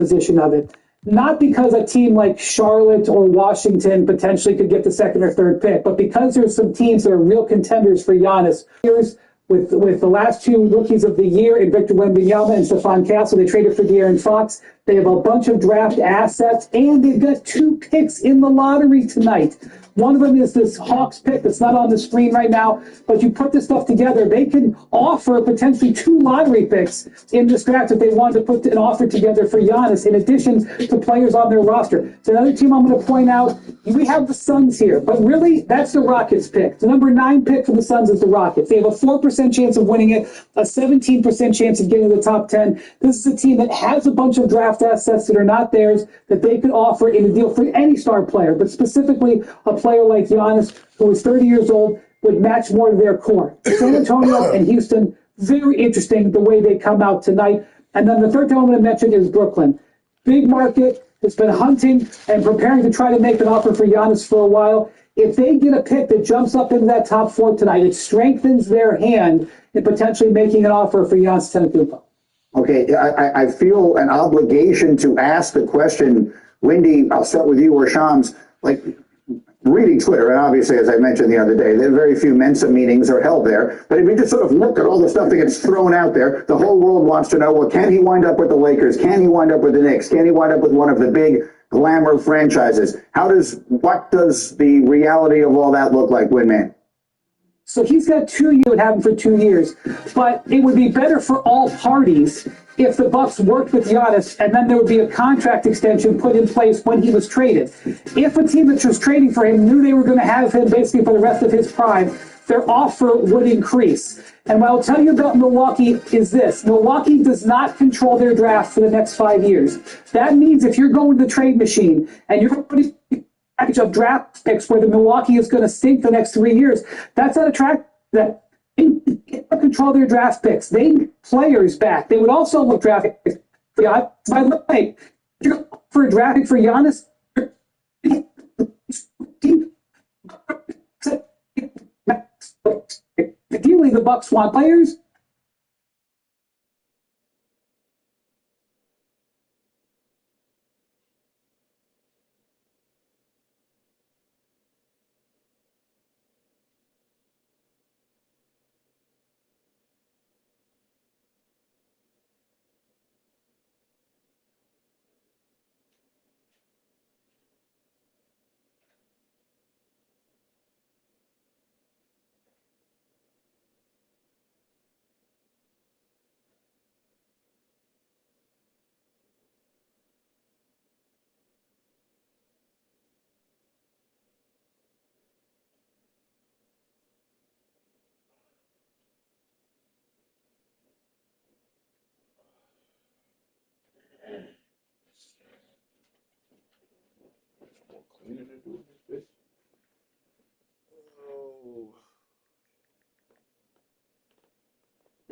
position of it. Not because a team like Charlotte or Washington potentially could get the second or third pick, but because there's some teams that are real contenders for Giannis. With the last two rookies of the year in Victor Wembanyama and Stephon Castle, they traded for De'Aaron Fox. They have a bunch of draft assets, and they've got 2 picks in the lottery tonight. One of them is this Hawks pick that's not on the screen right now, but you put this stuff together, they can offer potentially 2 lottery picks in this draft if they wanted to put an offer together for Giannis in addition to players on their roster. So another team I'm going to point out, we have the Suns here, but really that's the Rockets pick. The number 9 pick for the Suns is the Rockets. They have a 4% chance of winning it, a 17% chance of getting to the top 10. This is a team that has a bunch of draft assets that are not theirs that they could offer in a deal for any star player, but specifically a player like Giannis, who is 30 years old, would match more to their core. San Antonio and Houston, very interesting the way they come out tonight. And then the third thing I'm going to mention is Brooklyn. Big market, has been hunting and preparing to try to make an offer for Giannis for a while. If they get a pick that jumps up into that top 4 tonight, it strengthens their hand in potentially making an offer for Giannis Antetokounmpo. Okay, I feel an obligation to ask the question, Wendy, I'll start with you or Shams, like reading Twitter, and obviously, as I mentioned the other day, there are very few Mensa meetings are held there, but if you just sort of look at all the stuff that gets thrown out there, the whole world wants to know, well, can he wind up with the Lakers? Can he wind up with the Knicks? Can he wind up with one of the big glamour franchises? What does the reality of all that look like, Winman? So he's got 2 years, would have him for 2 years, but it would be better for all parties if the Bucks worked with Giannis and then there would be a contract extension put in place when he was traded. If a team that was trading for him knew they were going to have him basically for the rest of his prime, their offer would increase. And what I'll tell you about Milwaukee is this. Milwaukee does not control their draft for the next 5 years. That means if you're going to the trade machine and you're putting package of draft picks where the Milwaukee is going to stink the next 3 years, that's not attractive. That they control their draft picks. They need players back. They would also look draft picks. By the way, if you're for a draft pick for Giannis, ideally the Bucks want players.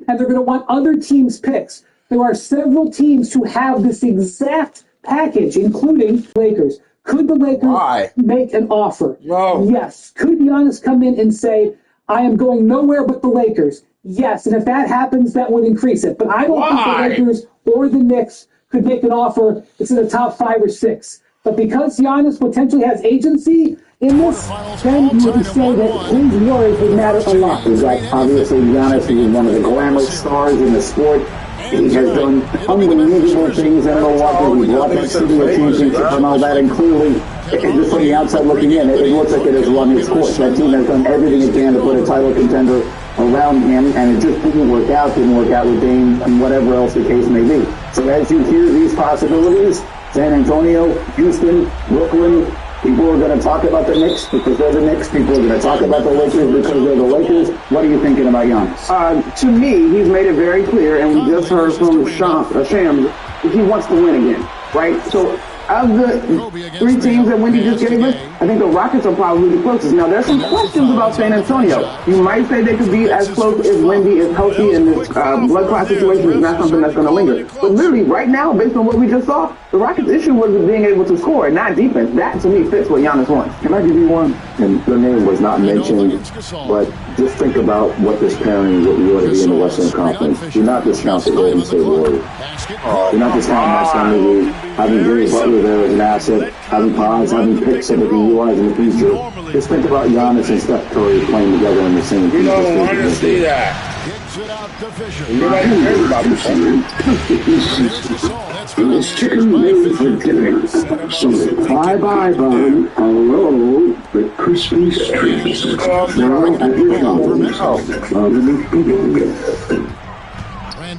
And they're going to want other teams' picks. There are several teams who have this exact package, including Lakers. Could the Lakers make an offer? No. Yes. Could Giannis come in and say, I am going nowhere but the Lakers? Yes. And if that happens, that would increase it. But I don't think the Lakers or the Knicks could make an offer that's in the top 5 or 6. But because Giannis potentially has agency in this, then you would say that his words would matter a lot. He's like, obviously, Giannis is one of the glamour stars in the sport. He has done unbelievable things in Milwaukee. He brought that city a championship and all that, and clearly, just from the outside looking in, it looks like it has run its course. That team has done everything it can to put a title contender around him, and it just didn't work out with Dame and whatever else the case may be. So as you hear these possibilities, San Antonio, Houston, Brooklyn, people are going to talk about the Knicks because they're the Knicks. People are going to talk about the Lakers because they're the Lakers. What are you thinking about Giannis? To me, he's made it very clear, and we just heard from Shams, he wants to win again, right? So of the three teams that Wendy just gave us, I think the Rockets are probably the closest. Now, there's some questions about San Antonio. You might say they could be as close if Wendy is healthy and this blood clot situation is not something that's going to linger. But literally, right now, based on what we just saw, the Rockets' issue was being able to score and not defense. That, to me, fits what Giannis wants. Can I give you one? And the name was not mentioned, but just think about what this pairing would be in the Western Conference. Do not discount the Golden State Warriors. Do not discount Max Henry, having Jimmy Butler there as an asset, having Paz, having picks that we can utilize in the future. Just think about Giannis and Steph Curry playing together in the same team. You don't want to see that. It's chicken made for dinner. So bye-bye, bun. Hello, the crispy streets. Now, at your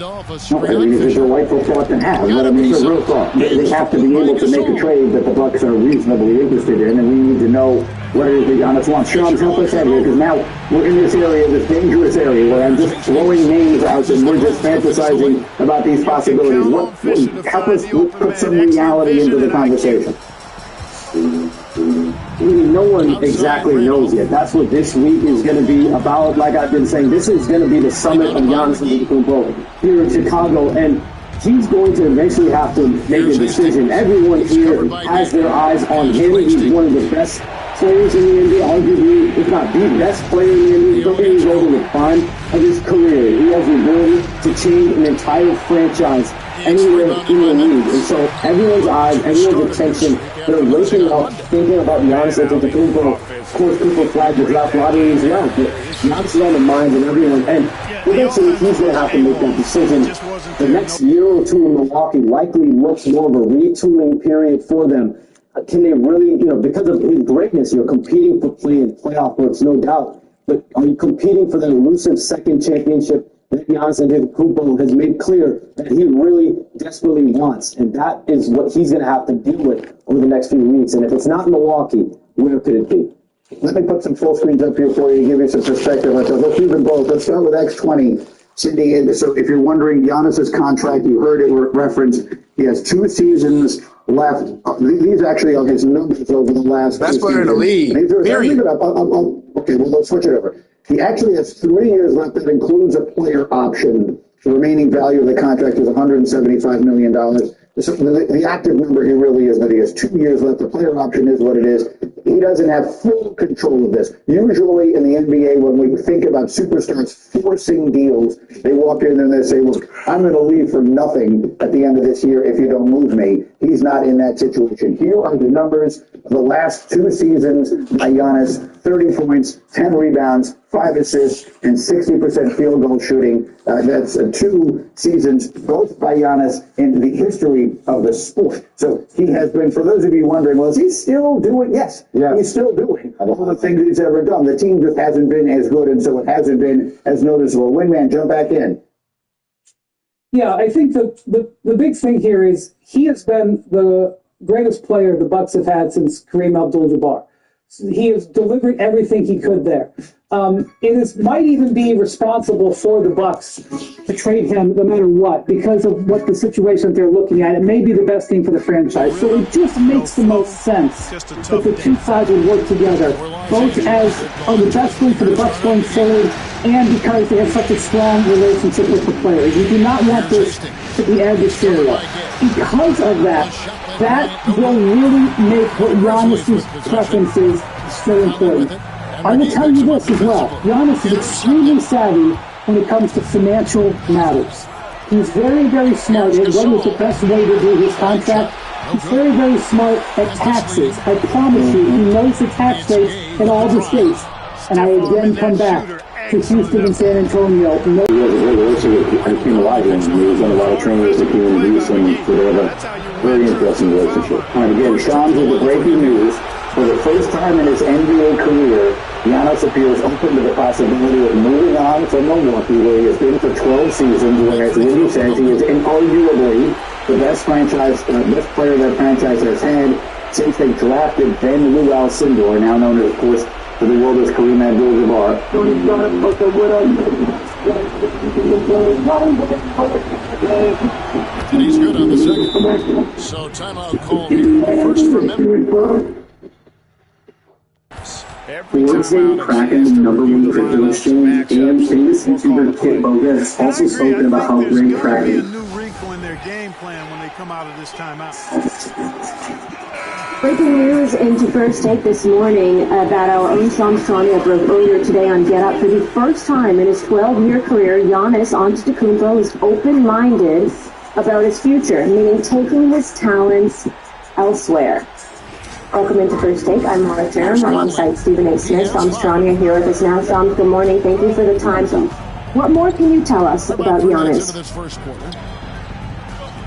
I mean, it's a delightful thought to have, but I mean, it's a real thought. They have to be able to make a trade that the Bucks are reasonably interested in, and we need to know what it is that Giannis wants. Sean, help us out here, because now we're in this area, this dangerous area, where I'm just throwing names out and we're just fantasizing about these possibilities. Help us put some reality into the conversation. No one exactly knows yet. That's what this week is going to be about. Like I've been saying, this is going to be the summit of Giannis Antetokounmpo here in Chicago, and he's going to eventually have to make a decision. Everyone here has their eyes on him. He's one of the best players in the NBA, arguably, if not the best player in the NBA. Don't get me wrong, in the prime of his career. He has the ability to change an entire franchise anywhere in the league. And so everyone's eyes, everyone's attention, they're waking up thinking about Giannis Antetokounmpo. Of course, people flag the draft lottery as well, but Giannis is on the minds of everyone. And eventually, he's going to have to make that decision. The next year or two in Milwaukee likely looks more of a retooling period for them. Can they really, because of his greatness, you're competing for play in playoff berths, no doubt. But are you competing for that elusive second championship that Giannis Antetokounmpo has made clear that he really desperately wants? And that is what he's going to have to deal with over the next few weeks. And if it's not Milwaukee, where could it be? Let me put some full screens up here for you to give you some perspective. Let's do them both. Let's start with X20. Cindy, so if you're wondering, Giannis's contract, you heard it referenced. He has 2 seasons left. These actually are his numbers over the last. Best player in the league. Period. Okay, well, let's switch it over. He actually has 3 years left that includes a player option. The remaining value of the contract is $175 million. So the active number here really is that he has 2 years left. The player option is what it is. He doesn't have full control of this. Usually in the NBA, when we think about superstars forcing deals, they walk in and they say, look, I'm going to leave for nothing at the end of this year if you don't move me. He's not in that situation. Here are the numbers of the last 2 seasons by Giannis: 30 points, 10 rebounds, 5 assists, and 60% field goal shooting. That's 2 seasons, both by Giannis in the history of the sport. So he has been, for those of you wondering, well, is he still doing? Yes, he's still doing all the things he's ever done. The team just hasn't been as good, and so it hasn't been as noticeable. Wingman, jump back in. Yeah, I think the big thing here is he has been the greatest player the Bucks have had since Kareem Abdul-Jabbar. He has delivered everything he could there. Might even be responsible for the Bucks to trade him no matter what, because of what the situation they're looking at. It may be the best thing for the franchise. So it just makes the most sense that the two sides would work together, both as the best thing for the Bucks going forward, and because they have such a strong relationship with the players. You do not want this to be adversarial. Because of that, that will really make what Giannis's preference is so important. I will tell you this as well. Giannis is extremely savvy when it comes to financial matters. He's very, very smart at what is the best way to do his contract. He's very, very smart at taxes. I promise you, he knows the tax rates in all the states. And I again come back to Houston and San Antonio. He has a great relationship with Hakeem Olajuwon. He's done a lot of training with Hakeem and Houston, so they have a very interesting relationship. And again, Sean with the breaking news. For the first time in his NBA career, Giannis appears open to the possibility of moving on from Milwaukee, where he has been for 12 seasons, where, as Wendy says, he is inarguably the best player that franchise has had since they drafted Ben Lou Alcindor, now known, of course, to the world as Kareem Abdul-Jabbar. And he's good on the second. So timeout called here. First for memory. Wednesday, cracking the number one crypto exchange and famous YouTuber Kit Boga has also spoken about how great cracking. A new wrinkle in their game plan when they come out of this timeout. Breaking news into First Take this morning about our own Shams Charania broke earlier today on Get Up. For the first time in his 12-year career, Giannis Antetokounmpo is open-minded about his future, meaning taking his talents elsewhere. Welcome into First Take. I'm Laura Turner alongside Stephen A. Smith. Shams Charania here with us now. Shams, good morning. Thank you for the time. So, what more can you tell us about Giannis?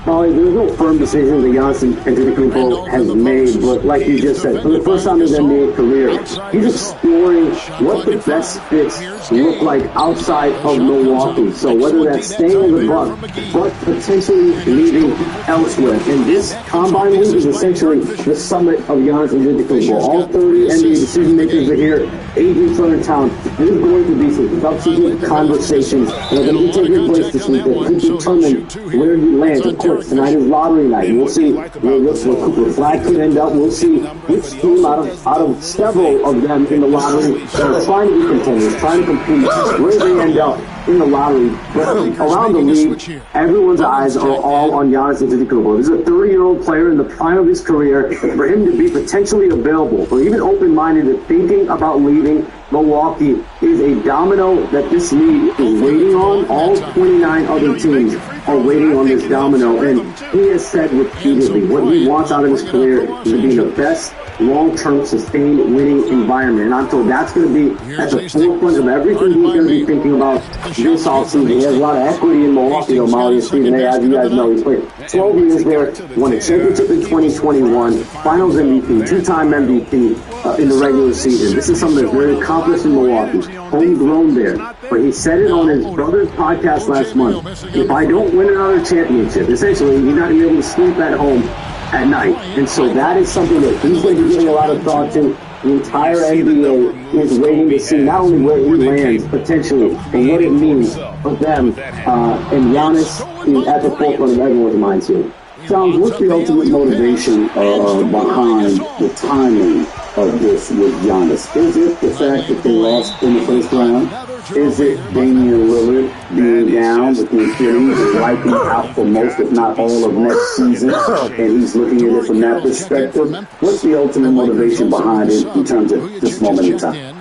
Molly, there's no firm decision that Giannis Antetokounmpo has made, but like you just said, for the first time in his NBA career, he's exploring what the best fits look like outside of Milwaukee. So whether that's staying in the Bucks, but potentially leaving elsewhere. And this Combine Week is essentially the summit of Giannis Antetokounmpo. All 30 NBA decision makers are here, agents are in town. There's going to be some subsequent conversations that are going to be taking place this week that could determine where he lands. Of course, tonight is lottery night. We'll see where Cooper Flag could end up. We'll see which team out of several of them in the lottery that are trying to be contenders, trying to compete, where they end up in the lottery. But around the league, everyone's eyes are all on Giannis Antetokounmpo. This is a 30-year-old player in the prime of his career. For him to be potentially available, or even open-minded to thinking about leaving Milwaukee, is a domino that this league is waiting on. All 29 other teams are waiting on this domino, and he has said repeatedly what he wants out of his career is to be the best long-term sustained winning environment. And I'm told that's going to be at the forefront of everything he's going to be thinking about this offseason. He has a lot of equity in Milwaukee, though, Molly and Stephen A. As you guys know, he's played 12 years there, won a championship in 2021, Finals MVP, two-time MVP in the regular season. This is something that's very accomplished in Milwaukee, homegrown there. But he said it on his brother's podcast last month. If I don't win another championship, essentially, he's not going to be able to sleep at home at night. And so that is something that he's going to be giving a lot of thought to. The entire NBA is waiting to see not only where he lands potentially, but what it means for them. And Giannis is at the forefront of everyone's minds here. Shams, what's the ultimate motivation behind the timing of this with Giannis? Is it the fact that they lost in the first round? Is it Damian Lillard being down with the Achilles and likely out for most, if not all, of next season? And he's looking at it from that perspective. What's the ultimate motivation behind it in terms of this moment in time?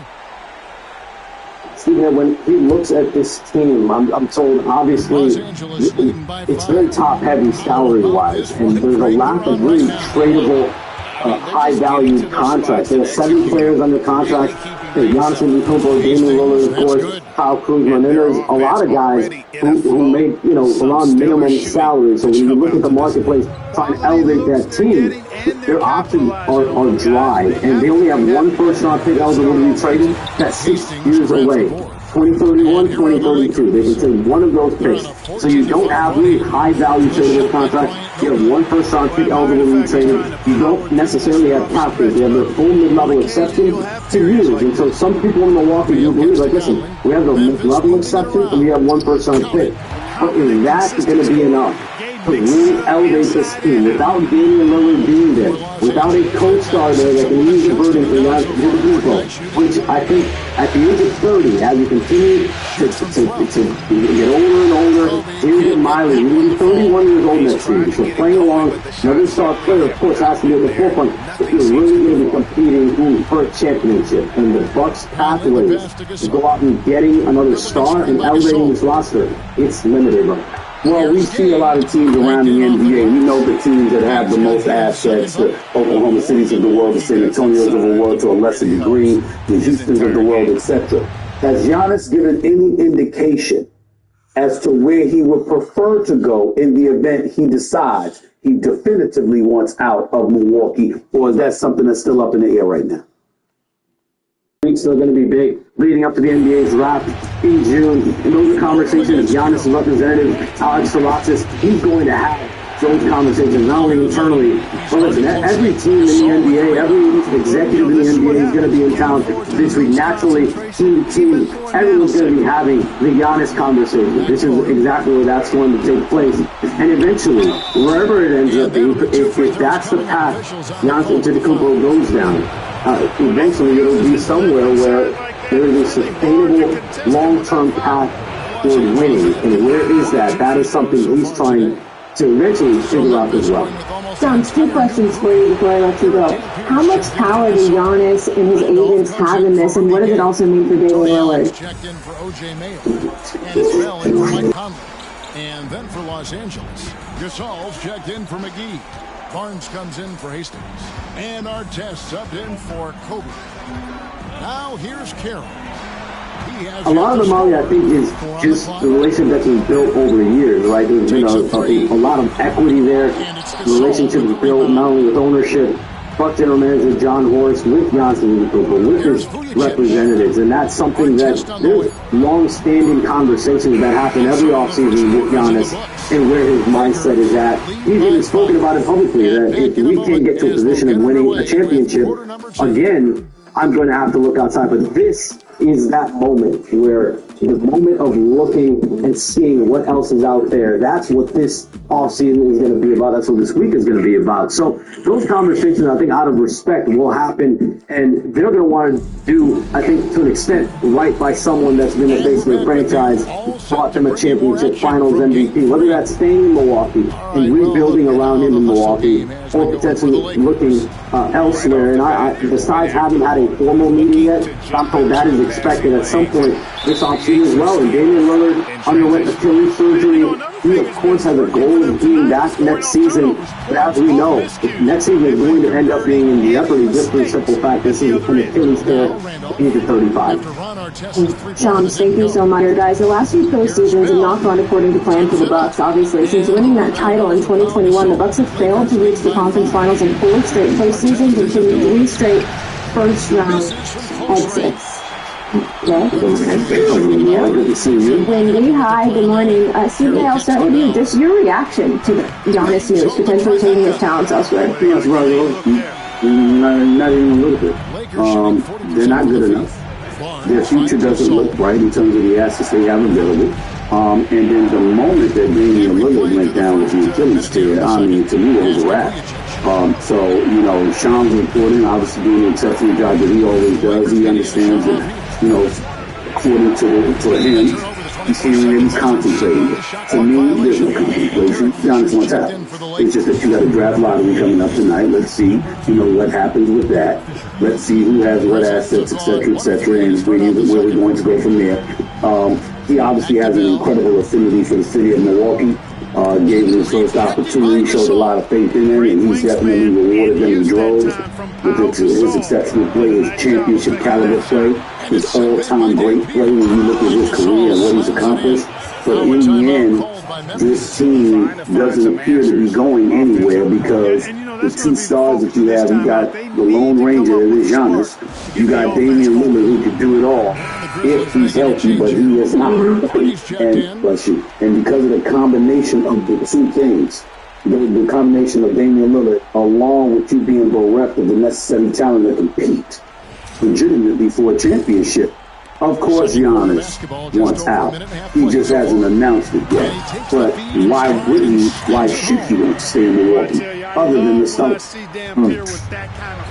Stephen, when he looks at this team, I'm told, obviously, it's very top-heavy salary-wise, and there's a lack of really tradable, high-value contracts. There are 7 players under contract. Giannis Antetokounmpo, Damian Lillard, of course, Kyle Kuzma, and then there's a lot of guys who make, around minimum salary. So when you look at the marketplace, trying to elevate that team, their options are dry, and they only have one first-round pick eligible to be traded. That's 6 years away. 2031, 2032. They can trade one of those picks. So you don't have really high-value tradable contracts. You have one first-round pick eligible to be traded. You don't necessarily have cap space. You have the full mid-level exception to use. And so some people in Milwaukee do believe, like, listen, we have the mid-level exception and we have one first-round pick. But is that going to be enough to really elevate this team without Damian Lillard being there, without a co-star there that can use the burden for Giannis Antetokounmpo, which I think at the age of 30, as you continue to get older and older, here's get Miley, you're going to be 31 years old next year, so playing along another star player, of course, has to be at the forefront if you're really going to be competing for a championship. And the Bucks' pathway to go out and getting another star and elevating this roster, it's limited right now. Well, we see a lot of teams around the NBA. We know the teams that have the most assets, the Oklahoma Cities of the world, the San Antonios of the world to a lesser degree, the Houstons of the world, etc. Has Giannis given any indication as to where he would prefer to go in the event he decides he definitively wants out of Milwaukee, or is that something that's still up in the air right now? Weeks are going to be big leading up to the NBA's draft in June. And those are conversations Giannis' representative, Alex Sarasis, he's going to have those conversations, not only internally, but listen, every team in the NBA, every executive in the NBA is going to be in town this week. Naturally, team to team, everyone's going to be having the Giannis conversation. This is exactly where that's going to take place. And eventually, wherever it ends up being, if that's the path Giannis Antetokounmpo goes down, eventually it'll be somewhere where there is a sustainable long-term path toward winning. And where is that? That is something he's trying to eventually figure out as well. John, 2 questions for you before I let you go. How much power do Giannis and his agents have in this, and what does it also mean for Damian Lillard? Checked in for O.J. Mayo, and Israel in for Mike Conley. And then for Los Angeles, Gasol's checked in for McGee. Barnes comes in for Hastings. And Artest subbed in for Kobe. Now here's Carroll. A lot of the Molly, I think, is just the relationship that's been built over the years, right? There's been a lot of equity there. The relationship is built not only with ownership, but general manager John Horst with Johnson, but with his representatives. And that's something that there's long-standing conversations that happen every offseason with Giannis and where his mindset is at. He's even spoken about it publicly that if we can't get to a position of winning a championship, again, I'm going to have to look outside. But this is that moment where the moment of looking and seeing what else is out there. That's what this offseason is going to be about. That's what this week is going to be about. So those conversations, I think, out of respect will happen. And they're going to want to do, I think, to an extent, right by someone that's been the face of the franchise, brought them a championship, finals MVP, whether that's staying in Milwaukee and rebuilding around him in Milwaukee or potentially looking elsewhere. And I besides having had a formal meeting yet, I'm told that is expected at some point this offseason as well. And Damian Lillard underwent Achilles surgery. He, of course, has a goal of being back next season. But as we know, next season is going to end up being in jeopardy just for the simple fact this is an Achilles tear at the age of 35. Sean, thank you so much, guys. The last few postseasons have not gone according to plan for the Bucks. Obviously, since winning that title in 2021, the Bucks have failed to reach the conference finals in 4 straight postseasons, including 3 straight first-round exits. Okay. Good to see you. Wendy, hi, good morning. CJ, I'll start with you. Just your reaction to the Giannis news, potentially taking his talents elsewhere. Yes, not even a little bit. They're not good enough. Their future doesn't look bright in terms of the assets they have available. And then the moment that Damian Lillard went down with the Achilles tear, I mean, to me, it was a wrap. So, you know, Sean's reporting, obviously doing an exceptional job that he always does. He understands that, you know, according to him, he's hearing and he's contemplating. To me, there's no contemplation. Giannis wants out. It's just that you got a draft lottery coming up tonight. Let's see, you know, what happens with that. Let's see who has what assets, et cetera, and where we're going to go from there. He obviously has an incredible affinity for the city of Milwaukee. Gave him his first opportunity, showed a lot of faith in him, and he's definitely rewarded them in droves with his exceptional play, his championship caliber play, his all-time great play when you look at his career and what he's accomplished. But in the end, this team doesn't appear to be going anywhere because the 2 stars that you have, you got the Lone Ranger, that is Giannis. You got Damian Lillard, who can do it all if he's healthy, but he is not. And bless you. And because of the combination of the 2 things, the combination of Damian Lillard, along with you being bereft of the necessary talent to compete legitimately for a championship. Of course, Giannis wants out. He just hasn't announced it yet. But why wouldn't he? Why should he want to stay in Milwaukee? Other than the stuff.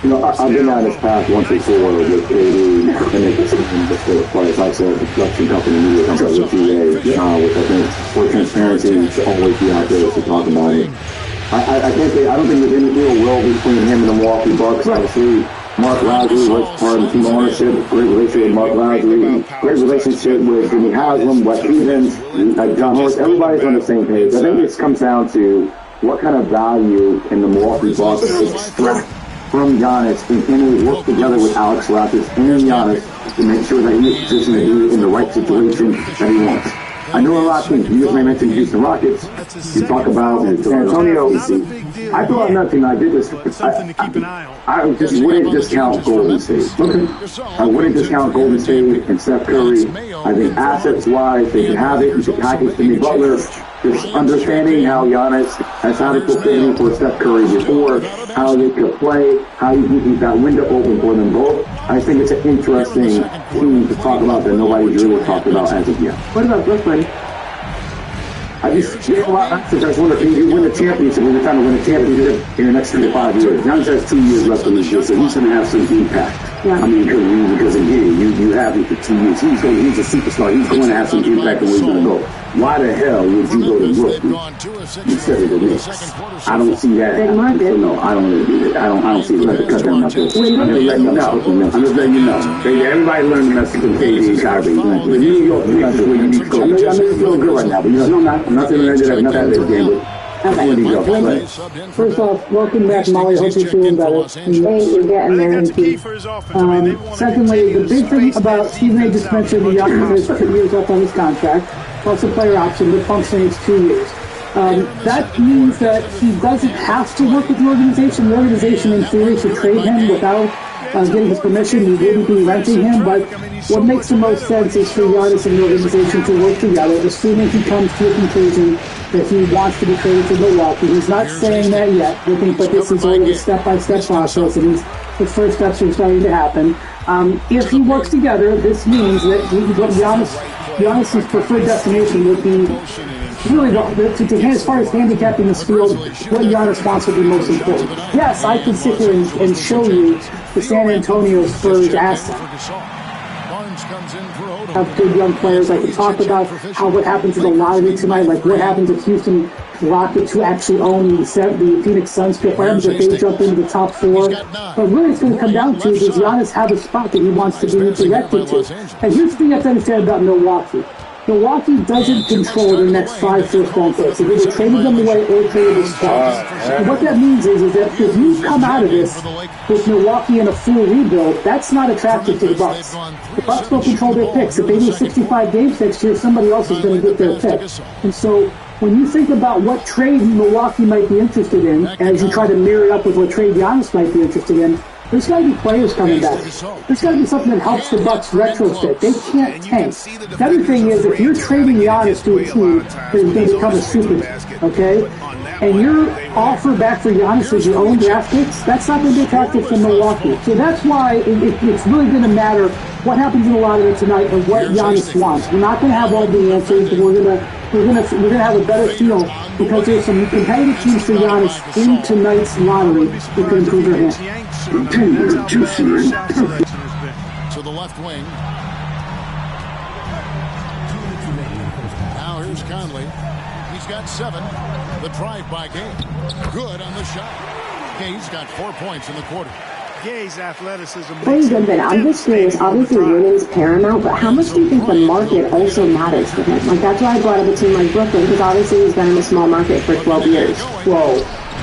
You know, I've been down this path once before with AD and they consider just for the price. Like I said, the production company with WTA, which I think for transparency to always be out there to talk about it. I don't think there's any real will between him and the Milwaukee Bucks. Obviously, Mark Lashley was part of the team ownership, great relationship with Mark Lashley, great relationship with Jimmy Haslam, Wes Stevens, John Horst. Everybody's on the same page. I think this comes down to what kind of value can the Milwaukee Bucks extract from Giannis and can they work together with Alex Lapis and Giannis to make sure that he's positioned to be in the right situation that he wants. I know a lot of things. You just mentioned Houston Rockets. You talk about San Antonio. I thought nothing. I did this. I just wouldn't discount Golden State. Okay. I wouldn't discount Golden State and Steph Curry. I think assets-wise, they can have it. You can package Jimmy Butler. Just understanding how Giannis has had to perform for Steph Curry before, how they could play, how you keep that window open for them both. I think it's an interesting team to talk about that nobody's really talked about as of yet. What about Brooklyn? I just wonder if you win the championship, when you're trying to win a championship in the next 3 to 5 years. Giannis has 2 years left in this year, so he's going to have some impact. Yeah. I mean, because again, you have him for 2 years. He's a superstar. He's going to have some impact on where he's going to go. Why the hell would you go to Brooklyn instead of the Knicks? I don't see that. Big market. So no, I don't see it. Let the cut down my bill. I'm just letting you know. I'm just letting you know. Everybody learned the message from KD and Kyrie. The New York Knicks is where you need to go. I know you're feeling good right now, but I'm not saying that nothing out of this game, but Wendy, first off, welcome back, Molly. Hope you're feeling better. Hey, you're getting there, indeed. Secondly, the big thing about Stephen A. just mentioned the Giannis has 2 years left on his contract, plus a player option, but functioning it's 2 years. That means that he doesn't have to work with the organization. The organization, in theory, should trade him without getting his permission. He wouldn't be renting him, but what makes the most sense is for Giannis and the organization to work together, assuming he comes to a conclusion that he wants to be traded to Milwaukee. He's not saying that yet, but this is only a step-by-step process, and the first steps are starting to happen. If he works together, this means that Giannis's preferred destination would be really, as far as handicapping this field, what Giannis wants would be most important. Yes, I can sit here and show you the San Antonio Spurs asset. Have good young players. I can talk about what happens in the lottery tonight, like what happens if Houston Rockets, who actually own the Phoenix Suns, what happens if they jump into the top 4. But really it's going to come down to, does Giannis have a spot that he wants to be directed to? And here's the thing you have to understand about Milwaukee. Milwaukee doesn't control the next 5 first-round picks. They've either traded them away or traded the spots. And what that means is that if you come out of this with Milwaukee in a full rebuild, that's not attractive to the Bucks. The Bucks don't control their picks. If they do 65 games next year, somebody else is going to get their pick. And so when you think about what trade Milwaukee might be interested in, as you try to mirror it up with what trade Giannis might be interested in, there's got to be players coming back. There's got to be something that helps the Bucks retrofit. They can't tank. The other thing is, if you're trading Giannis to a team that is going to become a super team, okay, and your offer back for Giannis is your own draft picks, that's not going to be attractive for Milwaukee. So that's why it's really going to matter what happens in the lottery tonight and what Giannis wants. We're not going to have all the answers, but we're going to have a better feel because there's some competitive teams for Giannis in tonight's lottery that can improve their hand. To the left wing. Now here's Conley. He's got 7. The drive by Gay. Good on the shot. Gay's got 4 points in the quarter. Gay's athleticism. I'm just curious. Obviously, winning's paramount, but how much do you think the market also matters for him? Like, that's why I brought up a team like Brooklyn, because obviously he's been in a small market for 12 years. Well,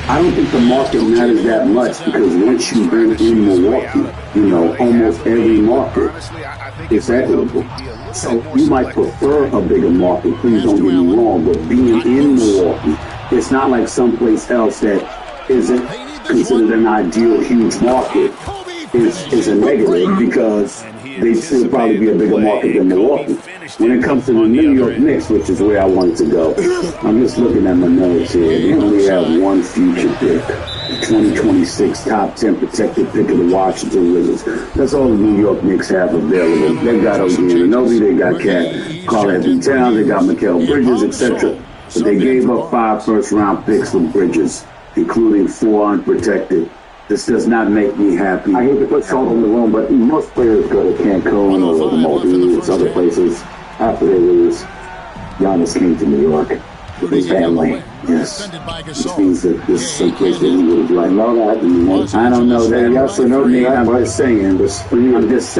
I don't think the market matters that much because once you've been in Milwaukee, almost every market is equitable. So you might prefer a bigger market, please don't get me wrong, but being in Milwaukee, it's not like someplace else that isn't considered an ideal huge market is a negative because they still probably be a bigger market than Milwaukee. When it comes to the New York Knicks, which is where I wanted to go, I'm just looking at my notes here. They only have one future pick, 2026 top 10 protected pick of the Washington Wizards. That's all the New York Knicks have available. They got OG Anunoby, they got Karl-Anthony Towns, they got Mikal Bridges, etc. But they gave up 5 first-round picks for Bridges, including 4 unprotected. This does not make me happy. I hate to put salt on the wound, but most players go to Cancun or the Maldives, other places. After they lose, Giannis came to New York with his family. Yes. Which means that this is some place that he would have liked. I don't know that. Yes or no, Nate. I'm just saying. I'm just saying. I'm just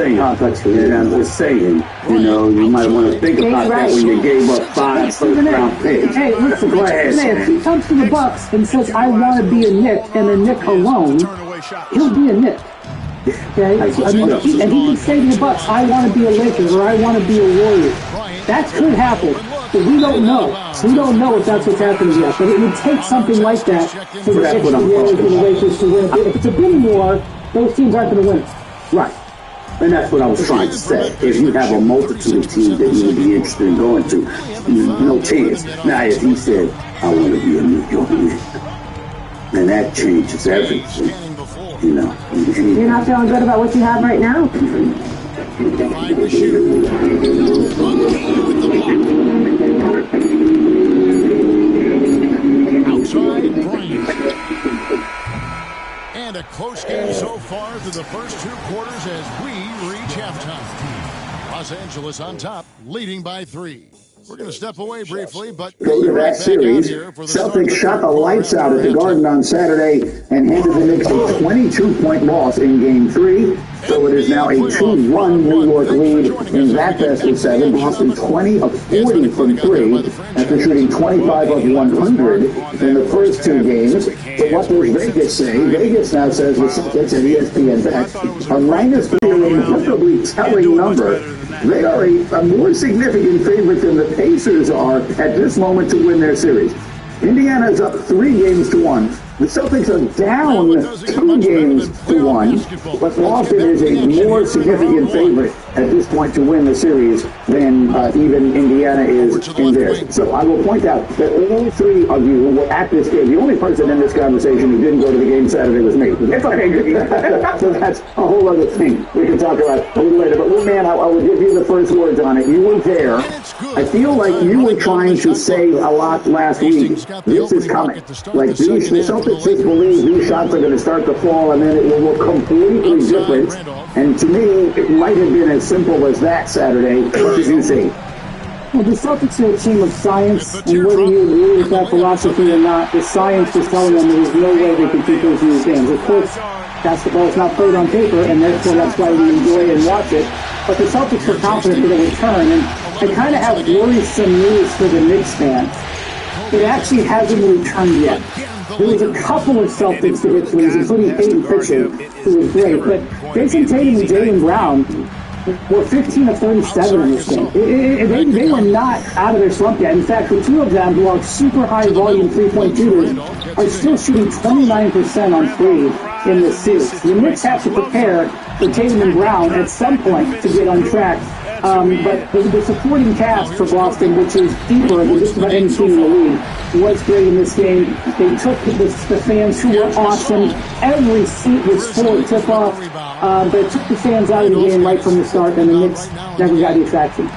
saying. You might want to think about that when you gave up 5 first-round picks. Hey, listen, go ahead. If he comes to the Bucks and says, I want to be a Knick and a Knick alone, he'll be a Knick. Okay? And he can say to the Bucks, I want to be a Laker or I want to be a Warrior. That could happen, but we don't know. We don't know if that's what's happening yet. But it would take something like that for the Warriors and the Lakers to win. If it's a bidding war, those teams aren't going to win. Right. And that's what I was trying to say. If you have a multitude of teams that you would be interested in going to, no chance. Now, if he said, I want to be a New York Knicks, then that changes everything. You know. You're not feeling good about what you have right now? Outside Bryant. And a close game so far through the first 2 quarters as we reach halftime. Los Angeles on top, leading by 3. We're going to step away briefly, but go to that series. Celtics shot the lights out at the Garden on Saturday and handed the Knicks a 22-point loss in Game 3. So it is now a 2-1 New York lead in that best of 7. Boston 20 of 40 from 3 after shooting 25 of 100 in the first 2 games. But what does Vegas say? Vegas now says the Celtics and ESPN back a minus 3 remarkably telling number. They are a more significant favorite than the Pacers are at this moment to win their series. Indiana is up 3 games to 1. The Celtics are down 2 games to 1, but Boston is a more significant favorite at this point to win the series than even Indiana is in theirs. So I will point out that all 3 of you who were at this game, the only person in this conversation who didn't go to the game Saturday was me. It's okay. So that's a whole other thing we can talk about a little later. But, well, man, I will give you the first words on it. You were there. I feel like you were trying to say a lot last week. This is coming. Like, the Celtics just believe these shots are going to start to fall, and then it will look completely different. And to me, it might have been as simple as that Saturday. What did you see? Well, the Celtics are a team of science, and whether you agree with that philosophy or not, the science is telling them there's no way they can keep those in these games. Of course, basketball is not played on paper, and therefore that's why we enjoy and watch it. But the Celtics were confident that it would turn, and I kind of have worrisome news for the Knicks fans. It actually hasn't returned yet. There was a couple of Celtics to hit threes, including Peyton Pritchard, who was great. But Jason Tatum and Jaylen Brown were 15 of 37 in this game. They were not out of their slump yet. In fact, the 2 of them, who are super high volume three-point shooters, are still shooting 29% on 3 in this series. The Knicks have to prepare for Tatum and Brown at some point to get on track. But the supporting cast for Boston, which is deeper than just about any team in the league, was great in this game. They took the fans, who were awesome. Every seat was full at tip-off, but it took the fans out of the game right from the start, and the Knicks never got the attraction.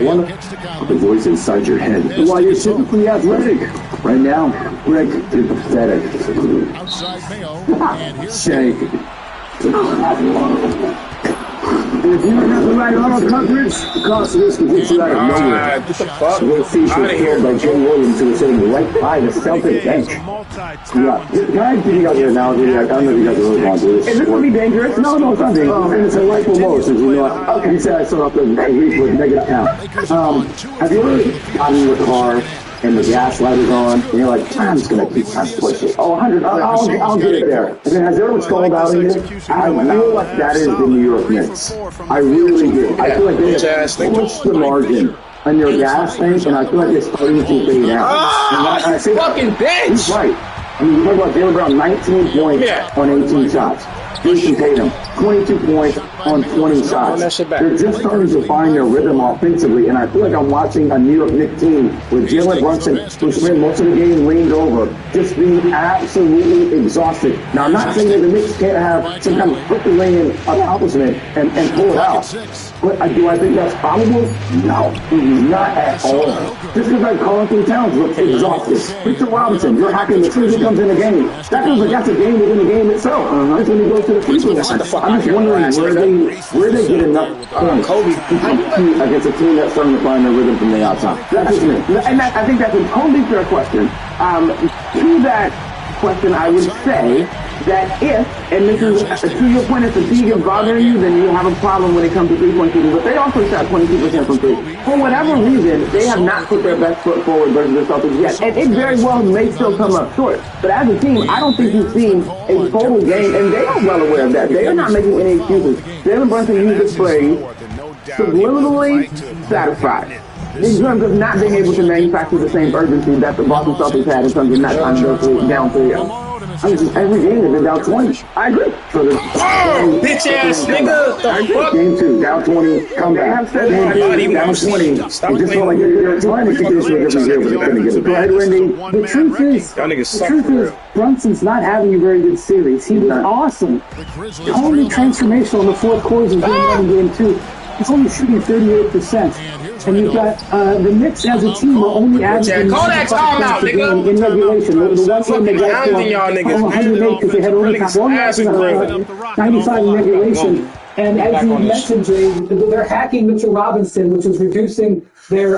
One of the voice inside your head. While you're typically athletic, right now, Rick, you're pathetic. Shake. If you don't have the right auto coverage, the cost of this can get you out of nowhere. We'll see killed by Joe Williams, who was sitting right by the Celtic bench. Yeah. Can I give you guys an analogy? I don't know if you guys are really want to do this. Is this going to be dangerous? No, it's not dangerous. And it's a life for most, as you know. Okay, you said I saw up the week with negative count. Have you ever gotten in your car and the gas light is on, and you're like, I'm just going to keep on pushing. Oh, 100, I'll get it there. And then has there ever stalled out in here? I feel like that is the New York Knicks. I really do. I feel like they have pushed the margin on your gas tank, and I feel like it's starting to fade out. I say, fucking bitch! He's right. I mean, you talk about Jaylen Brown, 19 points on 18 shots. Jason Tatum, 22 points on 20 shots. They're just starting to find their rhythm offensively, and I feel like I'm watching a New York Knicks team with Jalen Brunson, who spent most of the game leaned over, just being absolutely exhausted. Now, I'm not saying that the Knicks can't have some kind of Herculean accomplishment and pull it out. But do I think that's probable? No, not at all. Just because Carl Anthony Towns looks exhausted. Victor Robinson, you're hacking as soon as he comes in the game. That feels like that's a game within the game itself. That's when he goes to the free throw line. I'm just wondering where they get enough points to compete against a team that's starting to find their rhythm from the outside. That's just me. And I think that's a totally fair question. To that question, I would say that if, and this is to your point, if fatigue is bothering you, then you have a problem when it comes to three-point shooting. But they also shot 22% from three. For whatever reason, they have not put their best foot forward versus the Celtics yet. And it very well may still come up short. But as a team, I don't think you've seen a total game, and they are well aware of that. They are not making any excuses. Jalen Brunson used this phrase, subliminally satisfied, in terms of not being able to manufacture the same urgency that the Boston Celtics had in terms of not trying to go down 3-0. I mean, every game they've been down 20. I agree. So bitch ass nigga. The fuck? Game 2, down 20, come back. Game 3, down 20. It just felt like they're trying to keep this with every year, but they couldn't get it. Go ahead, Wendy. The truth is, Brunson's not having a very good series. He was awesome. Totally transformational in the fourth quarters of game 1 and game 2. He's only shooting 38%. And you've got the Knicks as a team are only averaging call that timeout, nigga. in regulation. The one game they got for 108 because they had only 95 in regulation. And as you mentioned, Jay, they're hacking Mitchell Robinson, which is reducing their